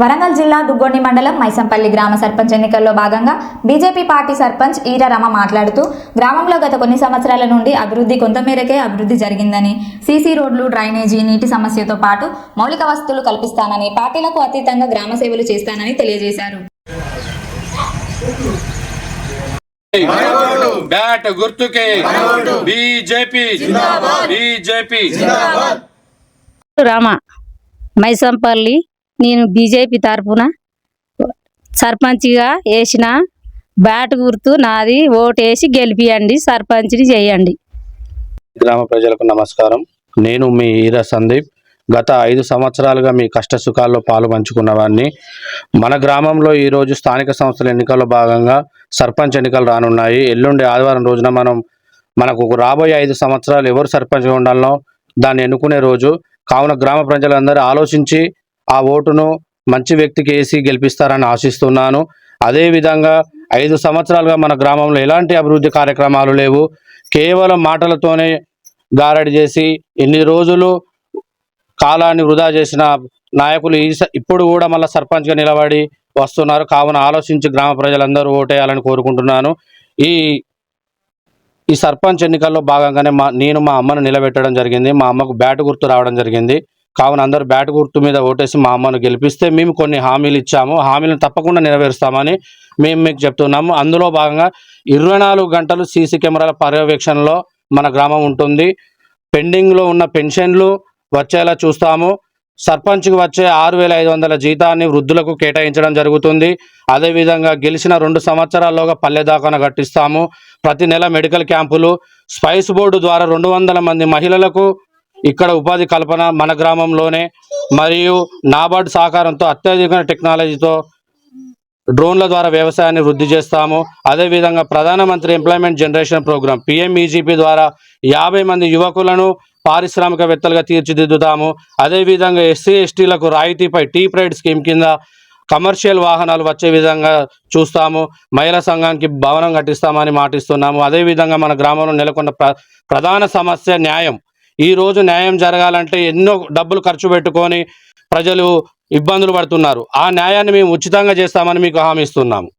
వరంగల్ జిల్లా దుగ్గొండి మండలం మైసంపల్లి గ్రామ సర్పంచ్ ఎన్నికల్లో భాగంగా బీజేపీ పార్టీ సర్పంచ్ ఈర రమ మాట్లాడుతూ గ్రామంలో గత కొన్ని సంవత్సరాల నుండి కొంతమేరకే అభివృద్ధి జరిగిందని, సీసీ రోడ్లు, డ్రైనేజీ, నీటి సమస్యతో పాటు మౌలిక వసతులు కల్పిస్తానని, పార్టీలకు అతీతంగా గ్రామ సేవలు చేస్తానని తెలియజేశారు. బ్యాట్ గుర్తుకే బీజేపీ బీజేపీ. రామ మైసంపల్లి, నేను బీజేపీ తరఫున సర్పంచ్గా వేసిన బ్యాట్ గుర్తు నాది, ఓటేసి గెలిపియండి, సర్పంచ్ని చేయండి. గ్రామ ప్రజలకు నమస్కారం. నేను మీ ఈర సందీప్. గత 5 సంవత్సరాలుగా మీ కష్ట సుఖాల్లో పాలు పంచుకున్నవాడిని. మన గ్రామంలో ఈరోజు స్థానిక సంస్థల ఎన్నికల్లో భాగంగా సర్పంచ్ ఎన్నికలు రానున్నాయి. ఎల్లుండి ఆదివారం రోజున మనకు రాబోయే 5 సంవత్సరాలు ఎవరు సర్పంచ్గా ఉండాలనో దాన్ని ఎన్నుకునే రోజు. కావున గ్రామ ప్రజలందరూ ఆలోచించి ఆ ఓటును మంచి వ్యక్తికి వేసి గెలిపిస్తారని ఆశిస్తున్నాను. అదేవిధంగా 5 సంవత్సరాలుగా మన గ్రామంలో ఎలాంటి అభివృద్ధి కార్యక్రమాలు లేవు. కేవలం మాటలతోనే గారడి చేసి ఇన్ని రోజులు కాలాన్ని వృధా చేసిన నాయకులు ఇప్పుడు కూడా మళ్ళీ సర్పంచ్గా నిలబడి వస్తున్నారు. కావున ఆలోచించి గ్రామ ప్రజలందరూ ఓటేయాలని కోరుకుంటున్నాను. ఈ సర్పంచ్ ఎన్నికల్లో భాగంగానే నేను మా అమ్మను నిలబెట్టడం జరిగింది. మా అమ్మకు బ్యాట్ గుర్తు రావడం జరిగింది. కావున అందరూ బ్యాట్ గుర్తు మీద ఓటేసి మా అమ్మను గెలిపిస్తే మేము కొన్ని హామీలు ఇచ్చాము. హామీలను తప్పకుండా నెరవేరుస్తామని మేము మీకు చెప్తున్నాము. అందులో భాగంగా 24 గంటలు సీసీ కెమెరాల పర్యవేక్షణలో మన గ్రామం ఉంటుంది. పెండింగ్లో ఉన్న పెన్షన్లు వచ్చేలా చూస్తాము. సర్పంచ్కి వచ్చే 6,500 జీతాన్ని వృద్ధులకు కేటాయించడం జరుగుతుంది. అదేవిధంగా గెలిచిన 2 సంవత్సరాల్లోగా పల్లె దాకాన కట్టిస్తాము. ప్రతి నెల మెడికల్ క్యాంపులు, స్పైస్ బోర్డు ద్వారా 200 మంది మహిళలకు ఇక్కడ ఉపాధి కల్పన మన గ్రామంలోనే. మరియు నాబార్డు సహకారంతో అత్యాధునిక టెక్నాలజీతో డ్రోన్ల ద్వారా వ్యవసాయాన్ని వృద్ధి చేస్తాము. అదేవిధంగా ప్రధానమంత్రి ఎంప్లాయ్మెంట్ జనరేషన్ ప్రోగ్రాం PMEGP ద్వారా 50 మంది యువకులను పారిశ్రామికవేత్తలుగా తీర్చిదిద్దుతాము. అదేవిధంగా SC STలకు రాయితీపై టీ ప్రైడ్ స్కీమ్ కింద కమర్షియల్ వాహనాలు వచ్చే విధంగా చూస్తాము. మహిళా సంఘానికి భవనం కట్టిస్తామని మాటిస్తున్నాము. అదేవిధంగా మన గ్రామంలో నెలకొన్న ప్రధాన సమస్య న్యాయం. ఈరోజు న్యాయం జరగాలంటే ఎన్నో డబ్బులు ఖర్చు పెట్టుకొని ప్రజలు ఇబ్బందులు పడుతున్నారు. ఆ న్యాయాన్ని మేము ఉచితంగా చేస్తామని మీకు హామీ ఇస్తున్నాము.